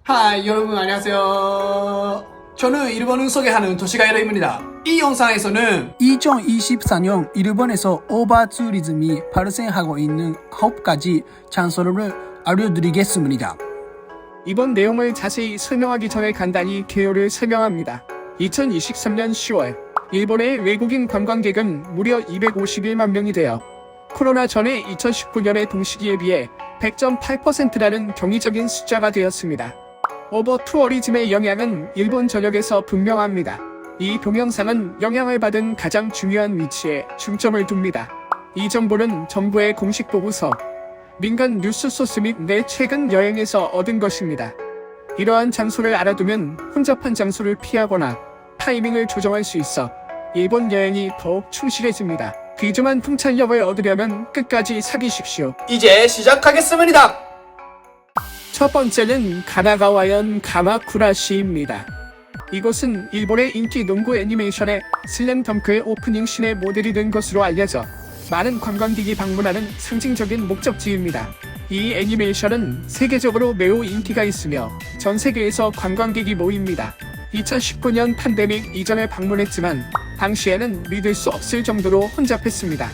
하이 여러분 안녕하세요. 저는 일본을 소개하는 도시가이러입니다. 이 영상에서는 2024년 일본에서 오버투리즘이 발생하고 있는 9가지 장소를 알려드리겠습니다. 이번 내용을 자세히 설명하기 전에 간단히 개요를 설명합니다. 2023년 10월 일본의 외국인 관광객은 무려 251만 명이 되어 코로나 전의 2019년의 동시기에 비해 100.8%라는 경이적인 숫자가 되었습니다. 오버 투어리즘의 영향은 일본 전역에서 분명합니다. 이 동영상은 영향을 받은 가장 중요한 위치에 중점을 둡니다. 이 정보는 정부의 공식 보고서, 민간 뉴스 소스 및 내 최근 여행에서 얻은 것입니다. 이러한 장소를 알아두면 혼잡한 장소를 피하거나 타이밍을 조정할 수 있어 일본 여행이 더욱 충실해집니다. 귀중한 통찰력을 얻으려면 끝까지 사귀십시오. 이제 시작하겠습니다. 첫 번째는 가나가와현 가마쿠라시입니다. 이곳은 일본의 인기 농구 애니메이션의 슬램덩크의 오프닝 씬의 모델이 된 것으로 알려져 많은 관광객이 방문하는 상징적인 목적지입니다. 이 애니메이션은 세계적으로 매우 인기가 있으며 전 세계에서 관광객이 모입니다. 2019년 팬데믹 이전에 방문했지만 당시에는 믿을 수 없을 정도로 혼잡했습니다.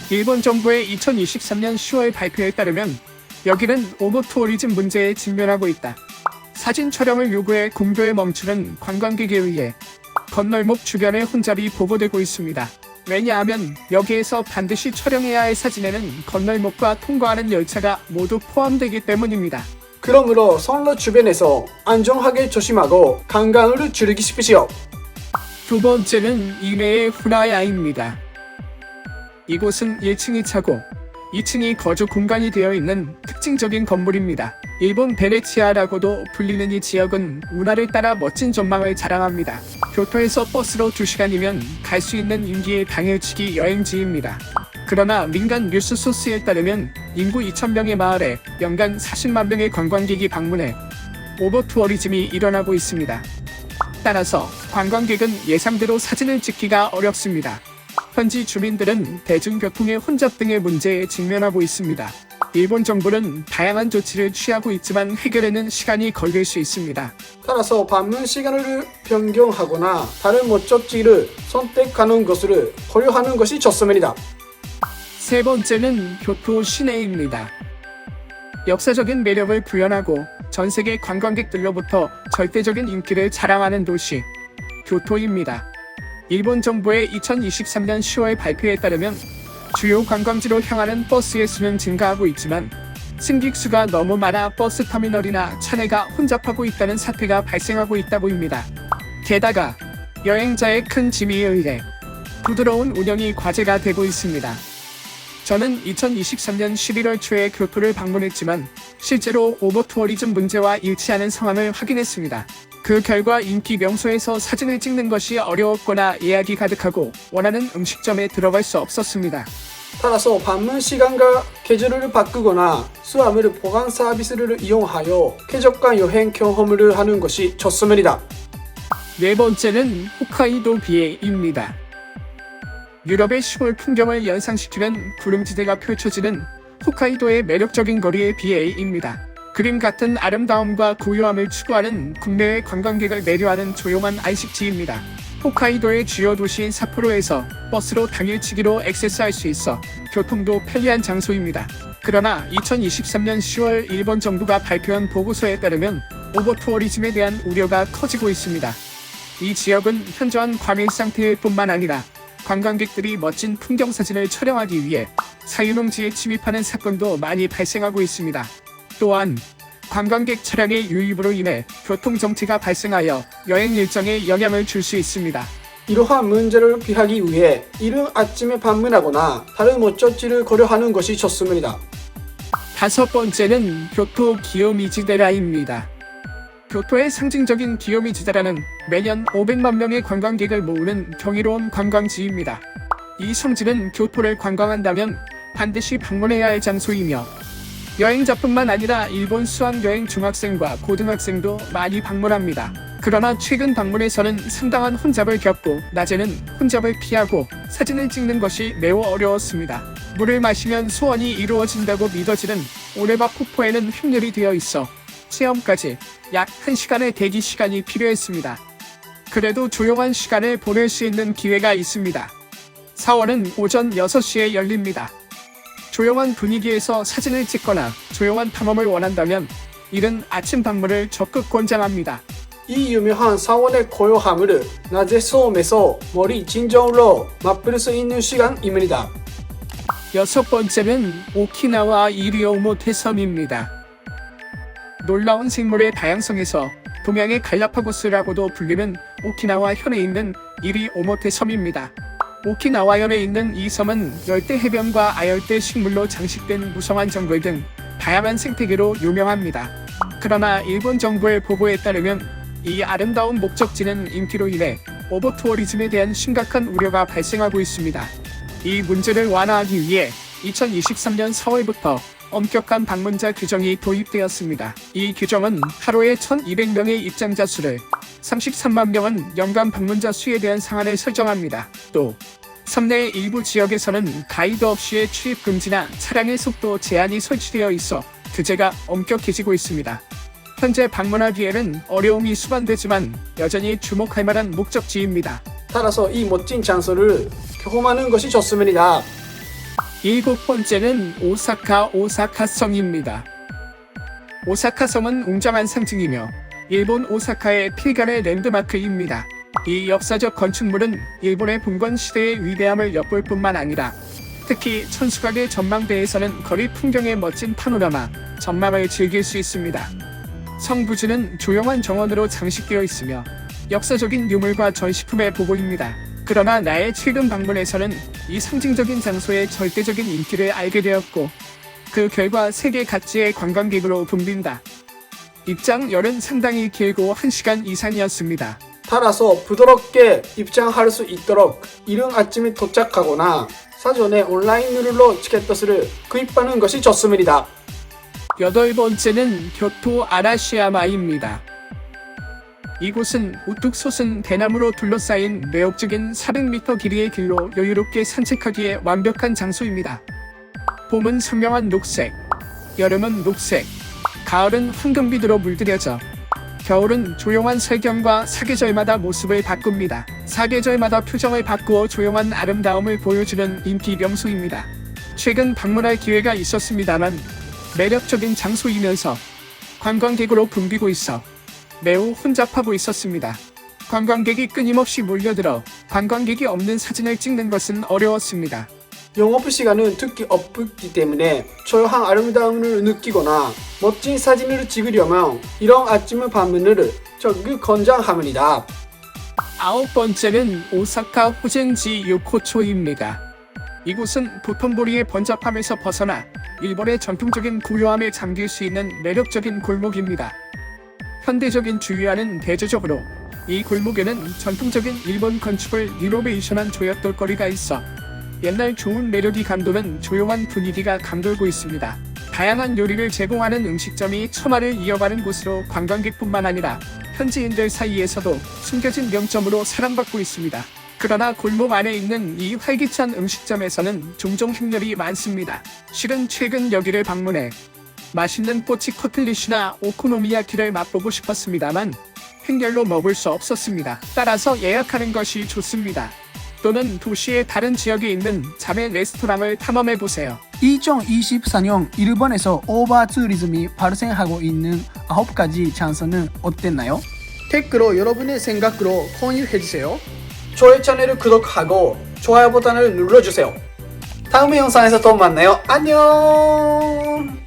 일본 정부의 2023년 10월 발표에 따르면 여기는 오버투어리즘 문제에 직면하고 있다. 사진 촬영을 요구해 공도에 멈추는 관광객에 의해 건널목 주변의 혼잡이 보고되고 있습니다. 왜냐하면 여기에서 반드시 촬영해야 할 사진에는 건널목과 통과하는 열차가 모두 포함되기 때문입니다. 그러므로 선로 주변에서 안전하게 조심하고 관광을 즐기십시오. 두 번째는 이메의 후라야입니다. 이곳은 1층이 차고 2층이 거주 공간이 되어 있는 특징적인 건물입니다. 일본 베네치아라고도 불리는 이 지역은 운하를 따라 멋진 전망을 자랑합니다. 교토에서 버스로 2시간이면 갈 수 있는 인기의 당일치기 여행지입니다. 그러나 민간 뉴스 소스에 따르면 인구 2,000명의 마을에 연간 40만 명의 관광객이 방문해 오버투어리즘이 일어나고 있습니다. 따라서 관광객은 예상대로 사진을 찍기가 어렵습니다. 현지 주민들은 대중교통의 혼잡 등의 문제에 직면하고 있습니다. 일본 정부는 다양한 조치를 취하고 있지만 해결에는 시간이 걸릴 수 있습니다. 따라서 방문 시간을 변경하거나 다른 목적지를 선택하는 것을 고려하는 것이 좋습니다. 세 번째는 교토 시내입니다. 역사적인 매력을 구현하고 전 세계 관광객들로부터 절대적인 인기를 자랑하는 도시 교토입니다. 일본 정부의 2023년 10월 발표에 따르면 주요 관광지로 향하는 버스의 수는 증가하고 있지만 승객 수가 너무 많아 버스 터미널이나 차내가 혼잡하고 있다는 사태가 발생하고 있다 보입니다. 게다가 여행자의 큰 짐에 의해 부드러운 운영이 과제가 되고 있습니다. 저는 2023년 11월 초에 교토를 방문했지만 실제로 오버투어리즘 문제와 일치하는 상황을 확인했습니다. 그 결과 인기 명소에서 사진을 찍는 것이 어려웠거나 예약이 가득하고 원하는 음식점에 들어갈 수 없었습니다. 따라서 방문 시간과 계절을 바꾸거나 수화물 보관 서비스를 이용하여 쾌적한 여행 경험을 하는 것이 좋습니다. 네 번째는 홋카이도 비에입니다. 유럽의 시골 풍경을 연상시키는 구름지대가 펼쳐지는 홋카이도의 매력적인 거리의 비에입니다. 그림 같은 아름다움과 고요함을 추구하는 국내외 관광객을 매료하는 조용한 안식지입니다. 홋카이도의 주요 도시인 삿포로에서 버스로 당일치기로 액세스할 수 있어 교통도 편리한 장소입니다. 그러나 2023년 10월 일본 정부가 발표한 보고서에 따르면 오버투어리즘에 대한 우려가 커지고 있습니다. 이 지역은 현저한 과밀 상태일 뿐만 아니라 관광객들이 멋진 풍경 사진을 촬영하기 위해 사유농지에 침입하는 사건도 많이 발생하고 있습니다. 또한 관광객 차량의 유입으로 인해 교통정체가 발생하여 여행 일정에 영향을 줄 수 있습니다. 이러한 문제를 피하기 위해 이른 아침에 방문하거나 다른 목적지를 고려하는 것이 좋습니다. 다섯 번째는 교토 기요미지데라입니다. 교토의 상징적인 기요미지데라는 매년 500만 명의 관광객을 모으는 경이로운 관광지입니다. 이 성지는 교토를 관광한다면 반드시 방문해야 할 장소이며 여행자뿐만 아니라 일본 수학여행 중학생과 고등학생도 많이 방문합니다. 그러나 최근 방문에서는 상당한 혼잡을 겪고 낮에는 혼잡을 피하고 사진을 찍는 것이 매우 어려웠습니다. 물을 마시면 소원이 이루어진다고 믿어지는 오네바 폭포에는 횡렬이 되어 있어 체험까지 약 1시간의 대기 시간이 필요했습니다. 그래도 조용한 시간을 보낼 수 있는 기회가 있습니다. 4월은 오전 6시에 열립니다. 조용한 분위기에서 사진을 찍거나 조용한 탐험을 원한다면 이른 아침 방문을 적극 권장합니다. 이 유명한 사원의 고요함을 낮에 소음에서 머리 진정으로 맛볼 수 있는 시간입니다. 6번째는 오키나와 이리오모테 섬입니다. 놀라운 생물의 다양성에서 동양의 갈라파고스라고도 불리는 오키나와 현에 있는 이리오모테 섬입니다. 오키나와현에 있는 이 섬은 열대 해변과 아열대 식물로 장식된 무성한 정글 등 다양한 생태계로 유명합니다. 그러나 일본 정부의 보고에 따르면 이 아름다운 목적지는 인기로 인해 오버투어리즘에 대한 심각한 우려가 발생하고 있습니다. 이 문제를 완화하기 위해 2023년 4월부터 엄격한 방문자 규정이 도입되었습니다. 이 규정은 하루에 1,200명의 입장자 수를, 33만 명은 연간 방문자 수에 대한 상한을 설정합니다. 또 섬 내 일부 지역에서는 가이드 없이의 출입 금지나 차량의 속도 제한이 설치되어 있어 규제가 엄격해지고 있습니다. 현재 방문하기에는 어려움이 수반되지만 여전히 주목할 만한 목적지입니다. 따라서 이 멋진 장소를 경험하는 것이 좋습니다. 7번째는 오사카성입니다. 오사카성은 웅장한 상징이며 일본 오사카의 필간의 랜드마크입니다. 이 역사적 건축물은 일본의 봉건 시대의 위대함을 엿볼 뿐만 아니라 특히 천수각의 전망대에서는 거리 풍경의 멋진 파노라마, 전망을 즐길 수 있습니다. 성 부지는 조용한 정원으로 장식되어 있으며 역사적인 유물과 전시품의 보고입니다. 그러나 나의 최근 방문에서는 이 상징적인 장소의 절대적인 인기를 알게 되었고 그 결과 세계 각지의 관광객으로 붐빈다. 입장열은 상당히 길고 1시간 이상이었습니다. 따라서 부드럽게 입장할 수 있도록 이른 아침에 도착하거나 사전에 온라인으로 티켓을 구입하는 것이 좋습니다. 8번째는 교토 아라시야마입니다. 이곳은 우뚝 솟은 대나무로 둘러싸인 매혹적인 400m 길이의 길로 여유롭게 산책하기에 완벽한 장소입니다. 봄은 선명한 녹색, 여름은 녹색, 가을은 황금빛으로 물들여져 겨울은 조용한 설경과 사계절마다 모습을 바꿉니다. 사계절마다 표정을 바꾸어 조용한 아름다움을 보여주는 인기 명소입니다. 최근 방문할 기회가 있었습니다만 매력적인 장소이면서 관광객으로 붐비고 있어 매우 혼잡하고 있었습니다. 관광객이 끊임없이 몰려들어 관광객이 없는 사진을 찍는 것은 어려웠습니다. 영업시간은 특히 없기 때문에 조용한 아름다움을 느끼거나 멋진 사진을 찍으려면 이런 아침 방문을 적극 권장합니다. 9번째는 오사카 호젠지 요코초입니다. 이곳은 도톤보리의 번잡함에서 벗어나 일본의 전통적인 고요함에 잠길 수 있는 매력적인 골목입니다. 현대적인 주의와는 대조적으로 이 골목에는 전통적인 일본 건축을 리노베이션한 조약돌거리가 있어 옛날 좋은 매력이 감도는 조용한 분위기가 감돌고 있습니다. 다양한 요리를 제공하는 음식점이 처마를 이어가는 곳으로 관광객뿐만 아니라 현지인들 사이에서도 숨겨진 명점으로 사랑받고 있습니다. 그러나 골목 안에 있는 이 활기찬 음식점에서는 종종 행렬이 많습니다. 실은 최근 여기를 방문해 맛있는 꼬치 커틀리시나 오코노미야키를 맛보고 싶었습니다만 행렬로 먹을 수 없었습니다. 따라서 예약하는 것이 좋습니다. 또는 도시의 다른 지역에 있는 자매 레스토랑을 탐험해보세요. 2024년 일본에서 오버투리즘이 발생하고 있는 9가지 장소는 어땠나요? 댓글로 여러분의 생각으로 공유해주세요. 저의 채널을 구독하고 좋아요 버튼을 눌러주세요. 다음 영상에서 또 만나요. 안녕.